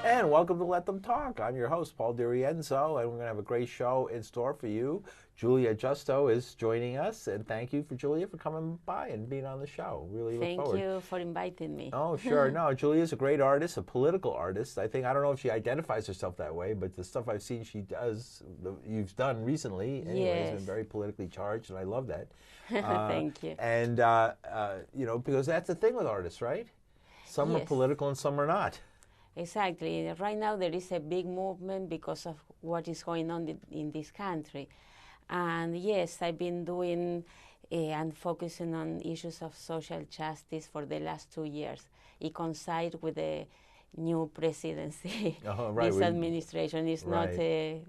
And welcome to Let Them Talk. I'm your host, Paul DiRienzo, and we're going to have a great show in store for you. Julia Justo is joining us, and thank you for Julia for coming by and being on the show. Really look Thank forward. you for inviting me. Oh, sure. No, Julia's a great artist, a political artist. I don't know if she identifies herself that way, but the stuff I've seen she does, you've done recently, anyway, has been very politically charged, and I love that. Thank you. And, because that's the thing with artists, right? Some are political and some are not. Exactly. Right now there is a big movement because of what is going on in this country. And yes, I've been doing and focusing on issues of social justice for the last 2 years. It coincides with the new presidency. Oh, right. This administration is not right.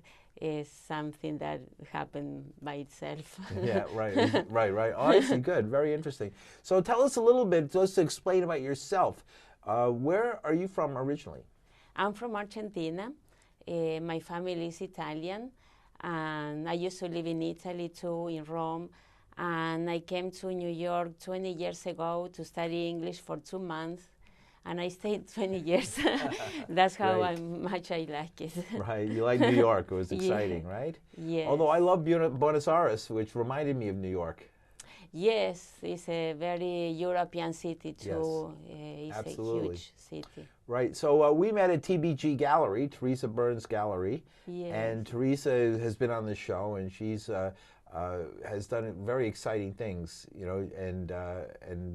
Something that happened by itself. Yeah, right. Oh, I see. Good. Very interesting. So tell us a little bit, just to explain about yourself. Where are you from originally? I'm from Argentina. My family is Italian. And I used to live in Italy too, in Rome. And I came to New York 20 years ago to study English for 2 months. And I stayed 20 years. That's how much I like it. Right. You like New York. It was exciting, right? Yes. Although I love Buenos Aires, which reminded me of New York. Yes, it's a very European city too. Yes. It's Absolutely. a huge city. Right. So we met at TBG Gallery, Teresa Burns Gallery. Yes. And Teresa has been on the show, and she's has done very exciting things, and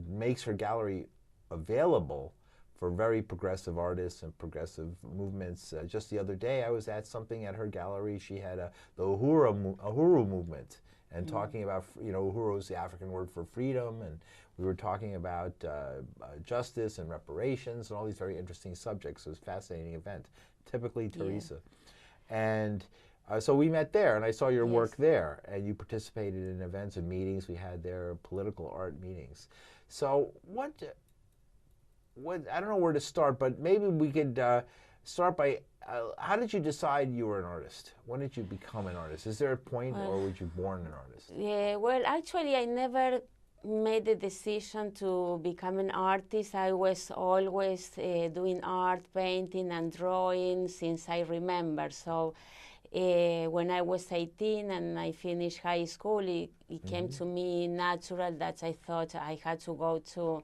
makes her gallery available for very progressive artists and progressive movements. Just the other day, I was at something at her gallery. She had the Uhuru movement, and talking about, Uhuru is the African word for freedom, and we were talking about justice and reparations and all these very interesting subjects. It was a fascinating event, typically Teresa. And so we met there, and I saw your work there, and you participated in events and meetings we had there, political art meetings. So what I don't know where to start, but maybe we could start by, how did you decide you were an artist? When did you become an artist? Is there a point, or were you born an artist? Yeah, well, actually, I never made the decision to become an artist. I was always doing art, painting, and drawing since I remember. So when I was 18 and I finished high school, it came to me natural that I thought I had to go to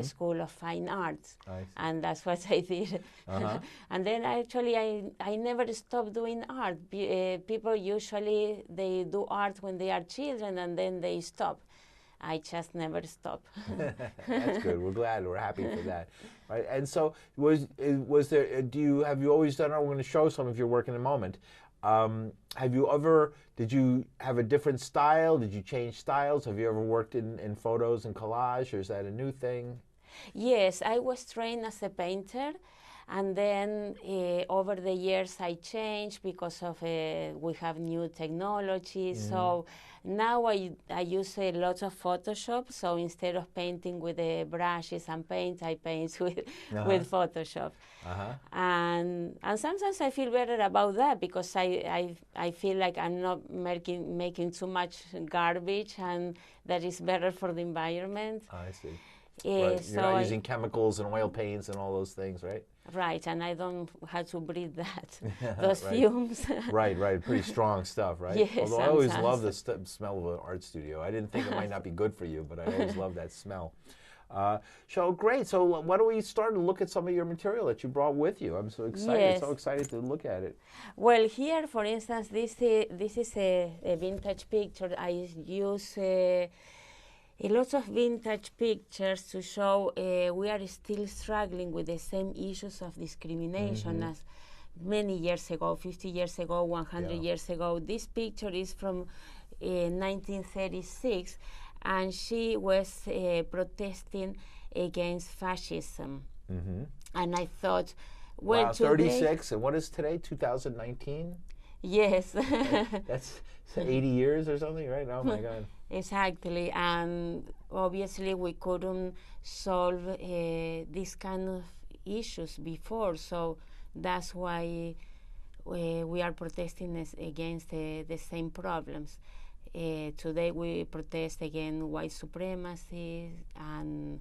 School of Fine Arts, and that's what I did. And then I never stopped doing art. People usually they do art when they are children and then they stop. I just never stop. That's good. We're glad. We're happy for that. Right. And so was there? Have you always done art? We're going to show some of your work in a moment. Did you have a different style? Did you change styles? Have you ever worked in photos and collage, or is that a new thing? Yes, I was trained as a painter, and then over the years I changed because of we have new technology. So now I use a lot of Photoshop. So instead of painting with the brushes and paint, I paint with Photoshop. And sometimes I feel better about that because I feel like I'm not making too much garbage, and that is better for the environment. I see. Right. You're not using chemicals and oil paints and all those things, right? Right, and I don't have to breathe those fumes. Right. Pretty strong stuff, right? Yes, although I always love the smell of an art studio. I didn't think it might not be good for you, but I always love that smell. So great. So why don't we start to look at some of your material that you brought with you? I'm so excited. Yes. So excited to look at it. Well, here, for instance, this is a vintage picture. I use a lot of vintage pictures to show we are still struggling with the same issues of discrimination as many years ago, 50 years ago, 100 years ago. This picture is from 1936, and she was protesting against fascism. And I thought, well, wow, 36, and what is today, 2019? Yes. That's 80 years or something, right? Oh, my God. Exactly, and obviously we couldn't solve these kind of issues before, so that's why we are protesting against the same problems. Today we protest against white supremacy and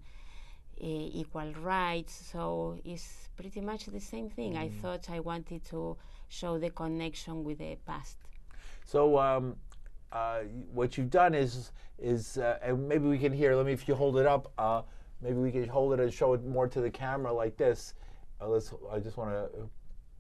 equal rights. So it's pretty much the same thing. I thought I wanted to show the connection with the past. So what you've done is and maybe we can hear. Let me, if you hold it up, maybe we can hold it and show it more to the camera like this. I just want to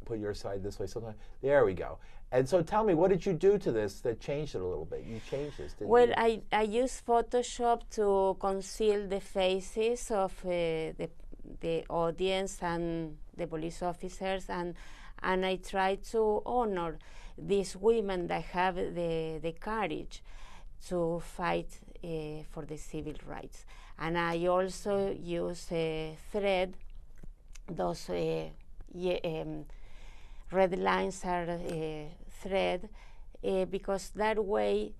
put your side this way. Sometimes there we go. And so tell me, what did you do to this that changed it a little bit? You changed this, didn't Well, you? I used Photoshop to conceal the faces of the audience and the police officers, and I tried to honor these women that have the courage to fight for the civil rights. And I also use thread. Those red lines are thread because that way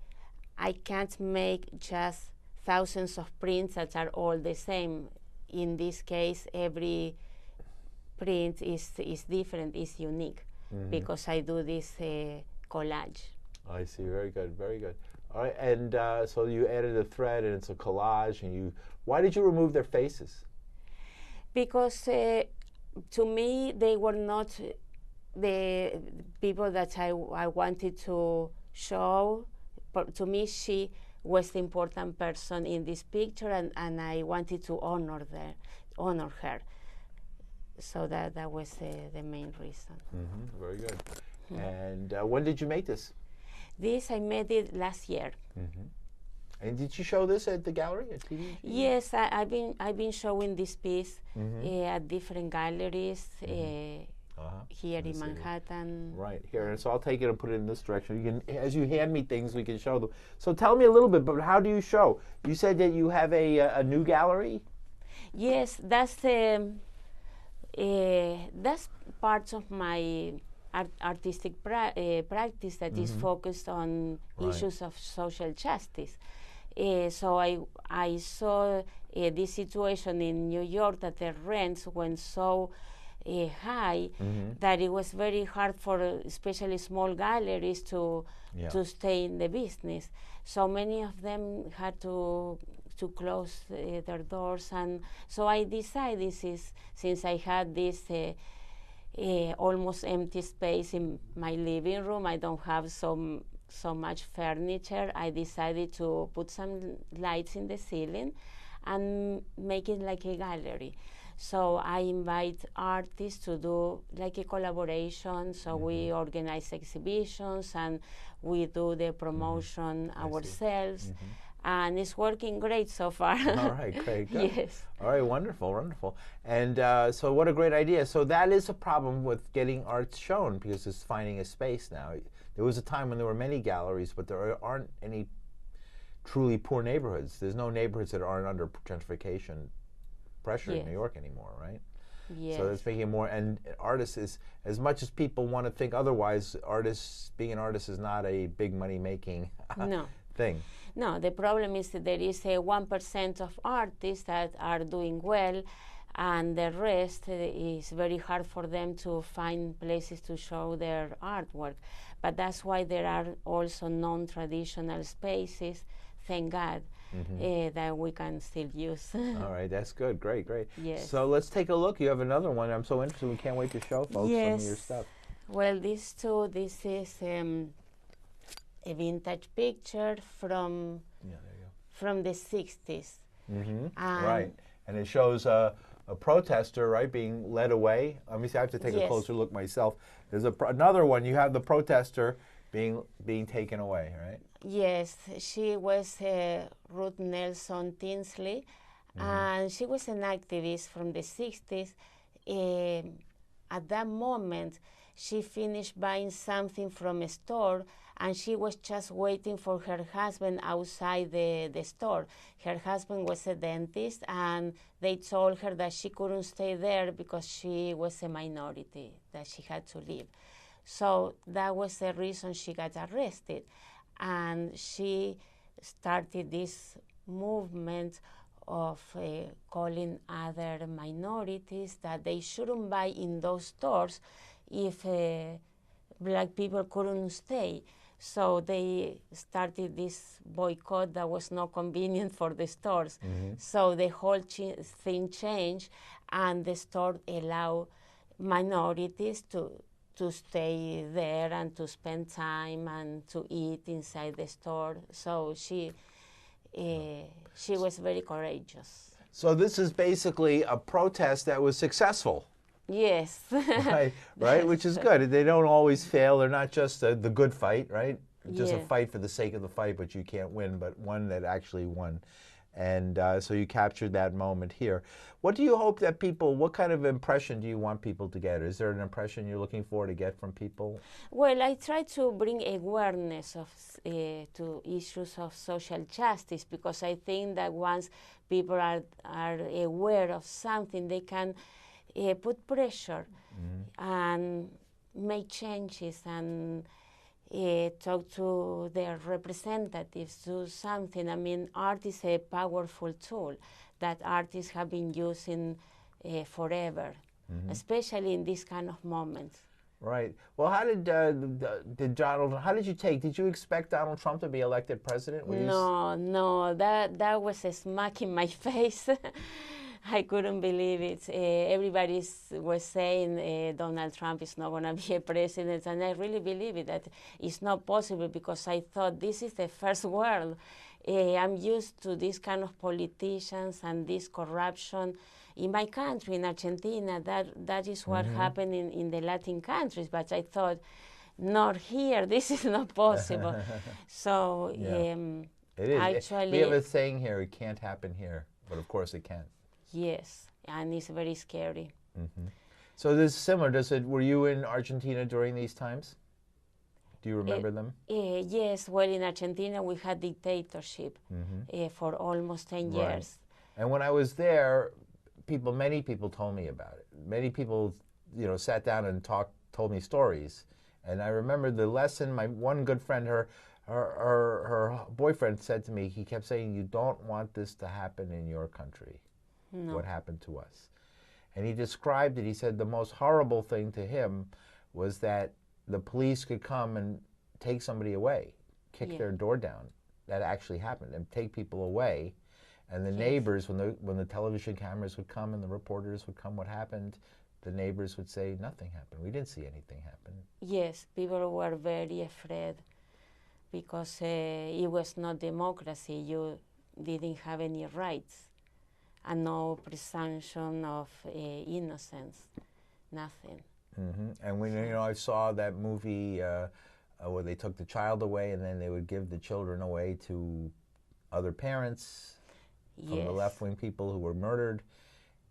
I can't make just thousands of prints that are all the same. In this case, every print is different, is unique, because I do this collage. I see. Very good. Very good. All right. And so you added a thread, and it's a collage. And why did you remove their faces? Because to me, they were not the people that I wanted to show. But to me, she was the important person in this picture, and I wanted to honor her. So that was the main reason. Very good. And when did you make this? This I made it last year. And did you show this at the gallery at TV? Yes, I've been showing this piece at different galleries here in Manhattan. Right here, and so I'll take it and put it in this direction. You can, as you hand me things, we can show them. So tell me a little bit. But how do you show? You said that you have a new gallery. Yes, that's part of my artistic practice that is focused on issues of social justice. So I saw this situation in New York that the rents went so high that it was very hard for especially small galleries to stay in the business. So many of them had to close their doors, and so I decided, since I had this almost empty space in my living room, I don't have so much furniture, I decided to put some lights in the ceiling and make it like a gallery. So I invite artists to do like a collaboration. So we organize exhibitions and we do the promotion ourselves. And it's working great so far. All right, great. Good. Yes. All right, wonderful, wonderful. And so what a great idea. So that is a problem with getting art shown, because it's finding a space now. There was a time when there were many galleries, but there aren't any truly poor neighborhoods. There's no neighborhoods that aren't under gentrification pressure in New York anymore, right? Yes. So that's making it more, and artists is, as much as people want to think otherwise, being an artist is not a big money making thing. No, the problem is that there is a 1% of artists that are doing well, and the rest is very hard for them to find places to show their artwork. But that's why there are also non-traditional spaces, thank God, that we can still use. All right, that's good. Great, great. Yes. So let's take a look. You have another one. I'm so interested. We can't wait to show folks some of your stuff. Well, this is a vintage picture from the 60s. Right, and it shows a protester, right, being led away. Let me see. I have to take a closer look myself. There's another one. You have the protester being taken away, right? Yes, she was Ruth Nelson Tinsley, and she was an activist from the 60s. At that moment, she finished buying something from a store, and she was just waiting for her husband outside the store. Her husband was a dentist, and they told her that she couldn't stay there because she was a minority, that she had to leave. So that was the reason she got arrested. And she started this movement of calling other minorities that they shouldn't buy in those stores if black people couldn't stay. So they started this boycott that was not convenient for the stores. So the whole thing changed, and the store allowed minorities to stay there and to spend time and to eat inside the store. So she was very courageous. So this is basically a protest that was successful. Yes. Right, Yes. which is good. They don't always fail. They're not just the good fight, right? Just a Yeah. fight for the sake of the fight, but you can't win, but one that actually won. And so you captured that moment here. What do you hope that people, what kind of impression do you want people to get? Is there an impression you're looking for to get from people? Well, I try to bring awareness to issues of social justice, because I think that once people are aware of something, they can put pressure and make changes and talk to their representatives, do something. I mean, art is a powerful tool that artists have been using forever, especially in this kind of moments. Right. Well, how did Donald? How did you take? Did you expect Donald Trump to be elected president? No, that was a smack in my face. I couldn't believe it. Everybody was saying Donald Trump is not going to be a president, and I really believe it, that it's not possible, because I thought this is the first world. I'm used to this kind of politicians and this corruption in my country, in Argentina. That is what happened in the Latin countries, but I thought, not here. This is not possible. So Yeah. It is. actually, We have a saying here: it can't happen here, but of course it can. yes, and it's very scary. So this is similar. Were you in Argentina during these times? Do you remember them? Yes, well, in Argentina we had dictatorship for almost 10 Right. years. And when I was there, many people told me about it. Many people, sat down and told me stories. And I remember the lesson. My one good friend, her boyfriend said to me, he kept saying, "You don't want this to happen in your country." No. What happened to us? And he described it. He said the most horrible thing to him was that the police could come and take somebody away, kick Yeah. their door down. That actually happened, and take people away. And the Yes. neighbors, when the television cameras would come and the reporters would come, what happened? The neighbors would say, "Nothing happened. We didn't see anything happen." Yes, people were very afraid, because it was not democracy. You didn't have any rights, and no presumption of innocence, nothing. And when I saw that movie where they took the child away, and then they would give the children away to other parents from Yes. the left-wing people who were murdered,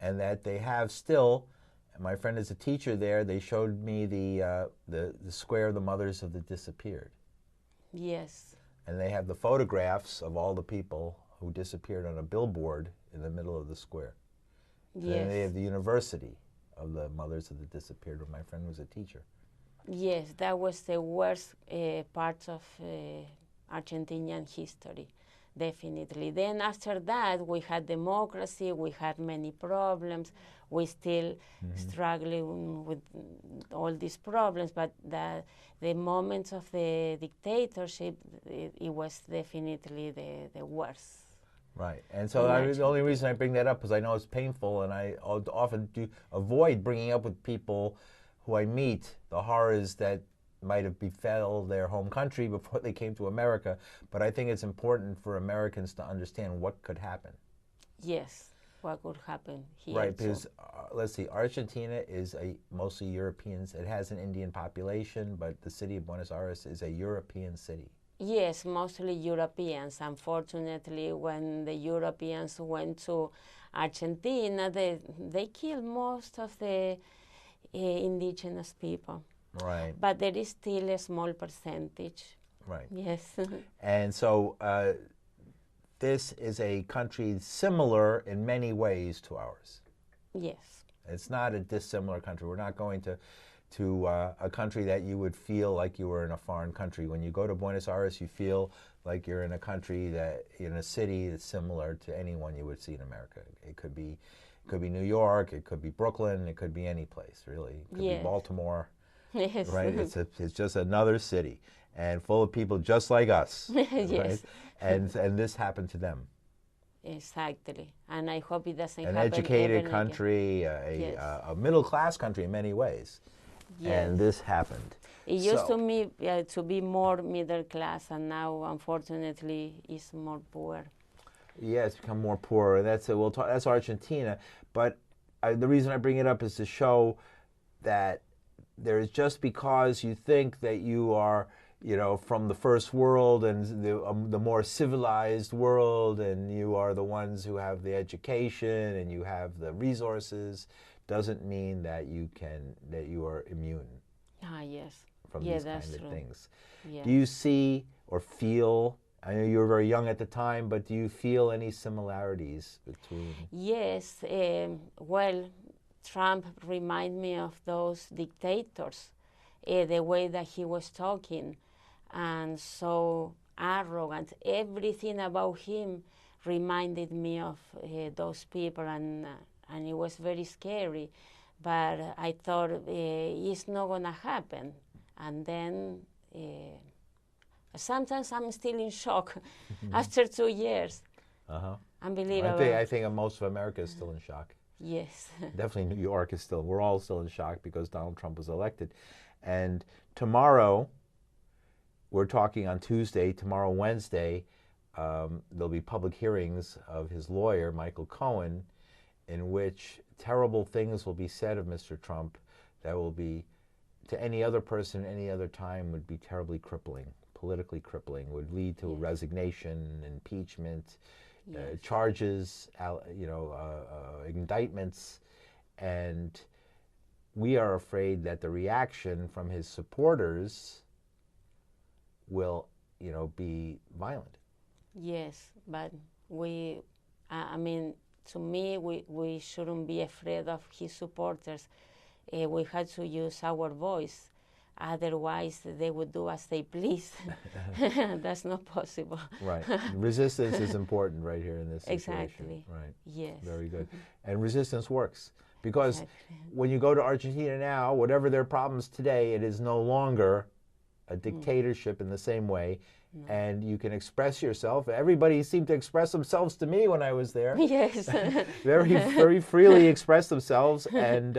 and that they have still. My friend is a teacher there. They showed me the square of the mothers of the disappeared, Yes. and they have the photographs of all the people who disappeared on a billboard in the middle of the square. And then they Yes. have the university of the mothers of the disappeared, where my friend was a teacher. Yes, that was the worst part of Argentinian history, definitely. Then after that, we had democracy, we had many problems, we still struggling with all these problems, but the moments of the dictatorship, it was definitely the worst. Right, and so Imagine. the only reason I bring that up is I know it's painful, and I often do avoid bringing up with people who I meet the horrors that might have befell their home country before they came to America. But I think it's important for Americans to understand what could happen. Yes, what could happen here. Right, because let's see, Argentina is mostly Europeans. It has an Indian population, but the city of Buenos Aires is a European city. Yes, mostly Europeans. Unfortunately, when the Europeans went to Argentina, they killed most of the indigenous people. Right. But there is still a small percentage. Right. Yes. And so this is a country similar in many ways to ours. Yes. It's not a dissimilar country. We're not going to a country that you would feel like you were in a foreign country. When you go to Buenos Aires, you feel like you're in a country in a city that's similar to anyone you would see in America. It could be New York, it could be Brooklyn, it could be any place, really. It could be Baltimore. Yes. right? It's just another city and full of people just like us, Yes. right? And this happened to them. Exactly. And I hope it doesn't An happen educated ever again. country, Yes. a middle class country in many ways, and Yes. this happened. It used So, to be more middle class, and now, unfortunately, it's more poor. yeah, it's become more poor. That's Argentina, but the reason I bring it up is to show that there's just because you think that you are, from the first world and the more civilized world, and you are the ones who have the education and you have the resources, doesn't mean that you are immune Ah, yes. from Yeah, these that's kind of true. things. Yes. Do you see or feel? I know you were very young at the time, but do you feel any similarities between? Yes. Well, Trump remind me of those dictators, the way that he was talking, and so arrogant. Everything about him reminded me of those people, and it was very scary. But I thought it's not gonna happen, and then. Sometimes I'm still in shock after 2 years. Uh-huh. Unbelievable. I think most of America is still in shock. Yes. Definitely New York is still, we're all still in shock because Donald Trump was elected. And tomorrow, we're talking on Tuesday, tomorrow, Wednesday, there'll be public hearings of his lawyer, Michael Cohen, in which terrible things will be said of Mr. Trump that will be, to any other person, any other time, would be terribly crippling, politically crippling, would lead to resignation, impeachment, charges, indictments, and we are afraid that the reaction from his supporters will, be violent. Yes, but I mean, to me, we shouldn't be afraid of his supporters. We had to use our voice. Otherwise, they would do as they please. That's not possible. Right. Resistance is important right here in this situation. Exactly. Right. Yes. Very good. And resistance works because Exactly. when you go to Argentina now, whatever their problems today, it is no longer a dictatorship in the same way. No. And you can express yourself. Everybody seemed to express themselves to me when I was there. Yes. Very, very freely express themselves. And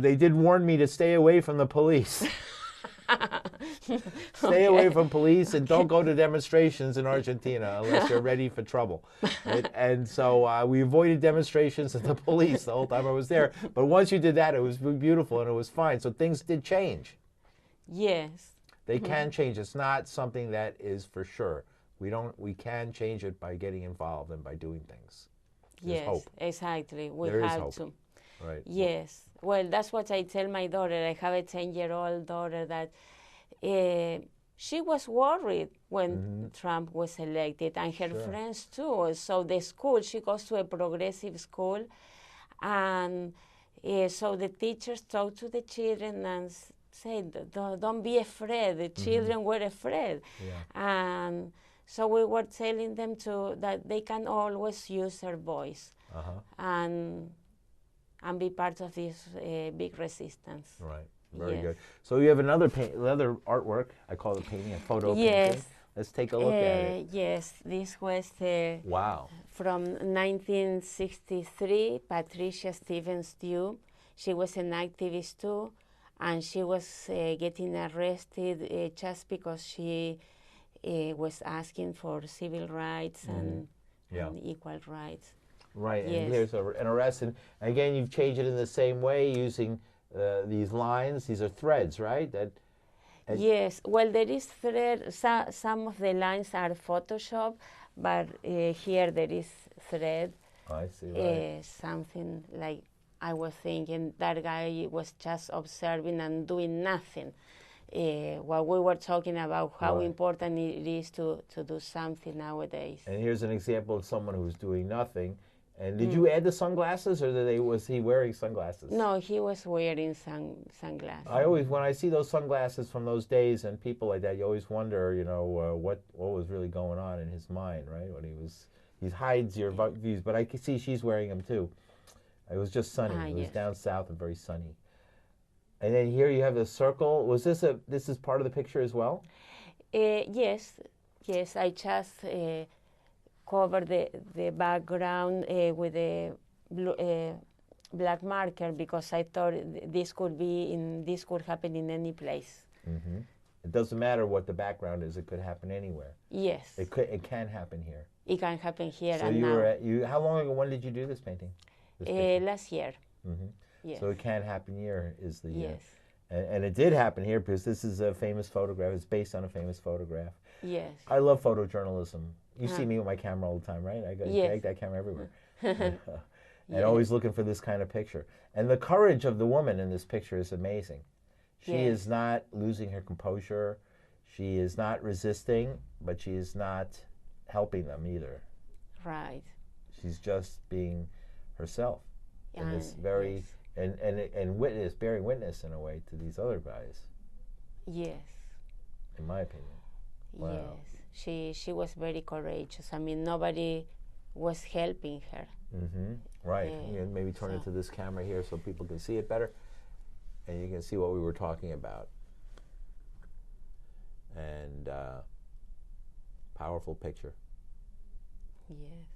they did warn me to stay away from the police. Stay away from police and don't go to demonstrations in Argentina unless you're ready for trouble. Right? And so we avoided demonstrations and the police the whole time I was there. But once you did that, it was beautiful and it was fine. So things did change. Yes. They can change. It's not something that is for sure. We can change it by getting involved and by doing things. There's Yes, hope. Exactly. We there have is hope. to. Right. Yes. Well, that's what I tell my daughter. I have a 10-year-old daughter that she was worried when Trump was elected, and her friends too. So the school, she goes to a progressive school, and so the teachers talk to the children and say, don't be afraid. The children were afraid. Yeah. And so we were telling them that they can always use their voice and be part of this big resistance. Right. Very good. So you have another artwork. I call it painting, a photo painting. Let's take a look at it. Yes, this was wow. From 1963, Patricia Stevens-Dew. She was an activist too, and she was getting arrested just because she was asking for civil rights and equal rights. Right, yes. And here's an arrest. And again, you've changed it in the same way using these lines. These are threads, right? Yes, well, there is thread. Some of the lines are Photoshop, but here there is thread. I see, right. Something like I was thinking that guy was just observing and doing nothing. While we were talking about how important it is to do something nowadays. And here's an example of someone who's doing nothing. And did you add the sunglasses, or was he wearing sunglasses? No, he was wearing sunglasses. When I see those sunglasses from those days and people like that, you always wonder, what was really going on in his mind, right? When he hides your views, but I can see she's wearing them too. It was just sunny. It was down south and very sunny. And then here you have a circle. Was this is part of the picture as well? Yes, yes. I just cover the background with a black marker because I thought this could happen in any place. Mm-hmm. It doesn't matter what the background is; it could happen anywhere. Yes, It can happen here. it can happen here So and you now. were at how long ago? When did you do this painting? This picture? Last year. Mm-hmm. Yes. So it can happen here is the Yes. And it did happen here because this is a famous photograph. It's based on a famous photograph. Yes. I love photojournalism. You see me with my camera all the time, right? I Yes. take that camera everywhere. And Yes. always looking for this kind of picture. And the courage of the woman in this picture is amazing. She Yes. is not losing her composure. She is not resisting, but she is not helping them either. Right. She's just being herself. And it's And very yes. and bearing witness in a way to these other guys, Yes. in my opinion. Wow. Yes. She was very courageous. I mean, nobody was helping her. Mm-hmm. Right. Yeah, Maybe turn so. it to this camera here so people can see it better, and you can see what we were talking about. And powerful picture. Yes.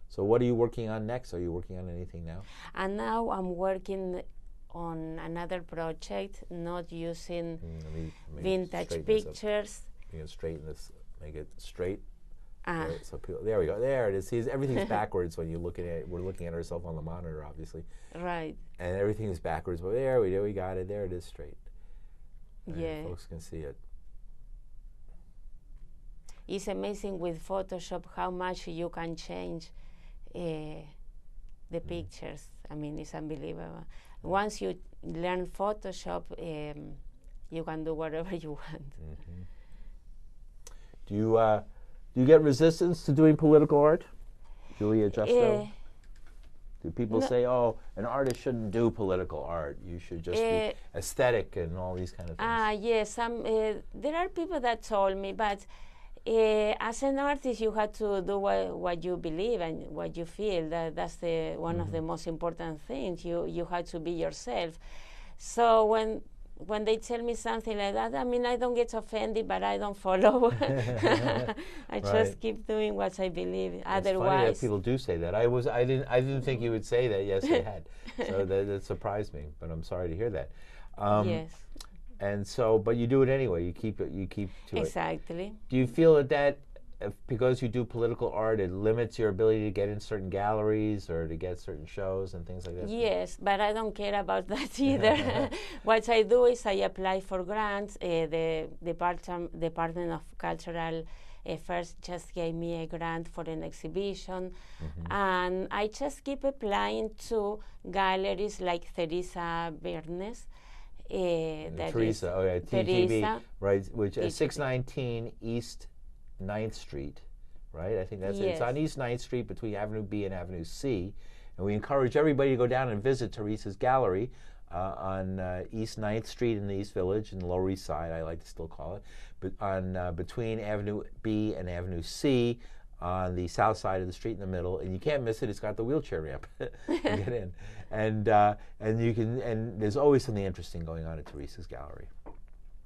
So what are you working on next? Are you working on anything now? And now I'm working on another project, not using Let me vintage straighten this up. pictures. You can straighten this, make it straight. Ah, Right, so people, there we go. There it is. See, everything's backwards when you're looking at it. We're looking at ourselves on the monitor, obviously, right. and everything is backwards. But there we go. We got it. There it is, straight. And Yeah. folks can see it. It's amazing with Photoshop how much you can change the pictures. I mean, it's unbelievable. Once you learn Photoshop, you can do whatever you want. Mm-hmm. Do you get resistance to doing political art, Julia Justo? Do people no. say, "Oh, an artist shouldn't do political art. You should just be aesthetic and all these kind of things"? Yes. There are people that told me, but as an artist, you have to do what you believe and what you feel. That's one of the most important things. You have to be yourself. So when they tell me something like that, I mean, I don't get offended, but I don't follow. I just keep doing what I believe. It's funny that people do say that. I didn't think you would say that. Yes, they had. So that surprised me. But I'm sorry to hear that. Yes. And so, but you do it anyway. You keep to it. Exactly. Do you feel that because you do political art, it limits your ability to get in certain galleries or to get certain shows and things like that? Yes, but I don't care about that either. What I do is I apply for grants. The Department of Cultural Affairs just gave me a grant for an exhibition, and I just keep applying to galleries like Teresa Bernes. Teresa, oh yeah, TGB, right, which is 619 East 9th Street, right? I think that's it. It's on East 9th Street between Avenue B and Avenue C. And we encourage everybody to go down and visit Teresa's gallery on East 9th Street in the East Village, in the Lower East Side, I like to still call it, but on between Avenue B and Avenue C, on the south side of the street in the middle, and you can't miss it. It's got the wheelchair ramp to get in, and you can. And there's always something interesting going on at Teresa's gallery.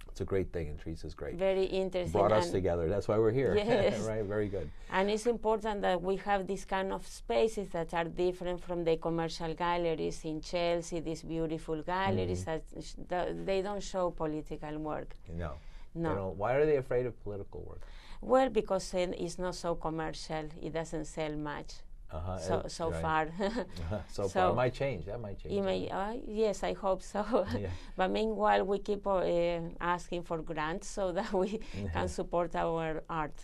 It's a great thing, and Teresa's great. Very interesting. Brought us together. That's why we're here. Yes. Right. Very good. And it's important that we have these kind of spaces that are different from the commercial galleries in Chelsea. These beautiful galleries that they don't show political work. No. No. They don't. Why are they afraid of political work? Well, because it's not so commercial. It doesn't sell much. So right. far. So far, it might change. That might change. It may, yes, I hope so. Yeah. But meanwhile, we keep asking for grants so that we can support our art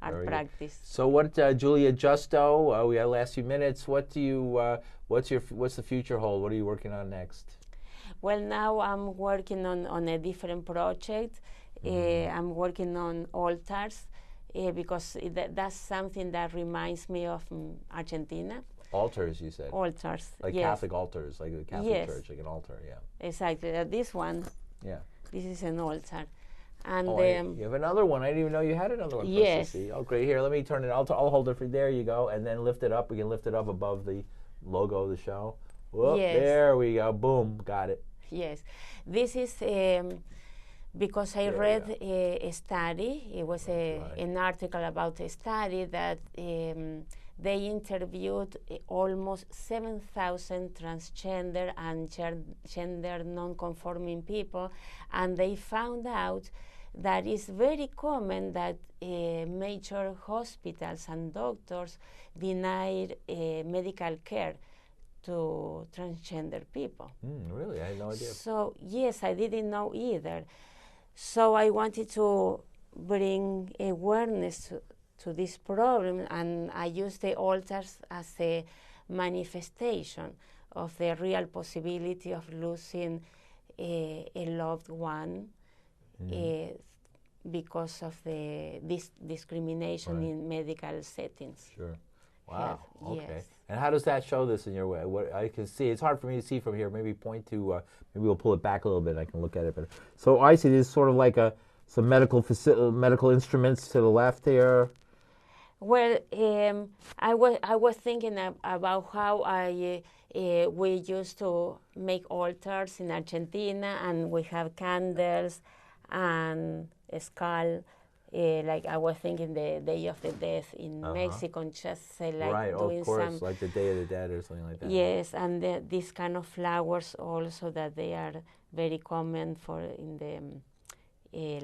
practice. Good. So, what, Julia Justo? We got the last few minutes. What do you? What's the future hold? What are you working on next? Well, now I'm working on a different project. I'm working on altars. Because that's something that reminds me of Argentina. Altars, you said? Altars, like yes. Catholic altars, like the Catholic Church, like an altar, yeah. Exactly. This one, this is an altar. And you have another one. I didn't even know you had another one for us to see. Oh, great. Here, let me turn it. I'll hold it for you. There you go. And then lift it up. We can lift it up above the logo of the show. Whoop, Yes, there we go. Boom, got it. yes. This is because I There we read go. a study. It was Right. an article about a study that they interviewed almost 7,000 transgender and gender non-conforming people, and they found out that it's very common that major hospitals and doctors deny medical care to transgender people. Really? I had no idea. So, yes, I didn't know either. So, I wanted to bring awareness to this problem, and I used the altars as a manifestation of the real possibility of losing a loved one because of this discrimination Right. in medical settings. Sure. Wow. Okay. Yes. And how does that show this in your way? What I can see, it's hard for me to see from here. Maybe point to, maybe we'll pull it back a little bit. I can look at it better. So I see this sort of like some medical instruments to the left here. Well, I was thinking about how we used to make altars in Argentina, and we have candles and a skull. Like I was thinking the Day of the Dead in Mexico, and just like Right. Oh, doing of course, some. like the Day of the Dead or something like that. Yes, and these kind of flowers also that they are very common for in the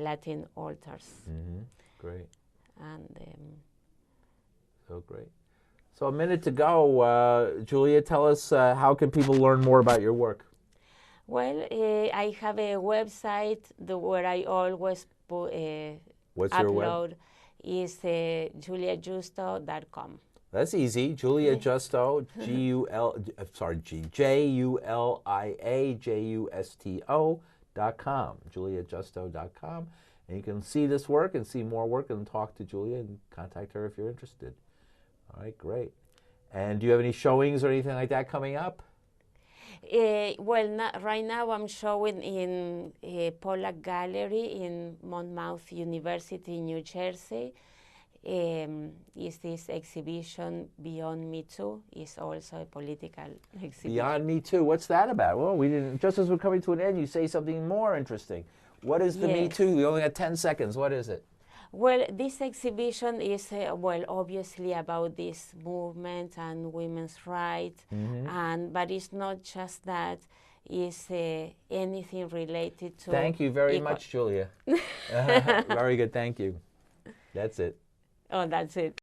Latin altars. Great. And So great. So a minute to go. Julia, tell us how can people learn more about your work? well, I have a website where I always What's your web? upload is juliajusto.com. That's easy. Julia Justo, JuliaJusto.com. JuliaJusto.com. And you can see this work and see more work and talk to Julia and contact her if you're interested. All right, great. And do you have any showings or anything like that coming up? Right now I'm showing in Pollack Gallery in Monmouth University, New Jersey. Is this exhibition Beyond Me Too? Is also a political exhibition. Beyond Me Too. What's that about? Well, we didn't. Just as we're coming to an end, you say something more interesting. What is the Me Yes. Too? We only got 10 seconds. What is it? Well, this exhibition is, obviously about this movement and women's rights, but it's not just that. It's anything related to. Thank you very much, Julia. Very good. Thank you. That's it. Oh, that's it.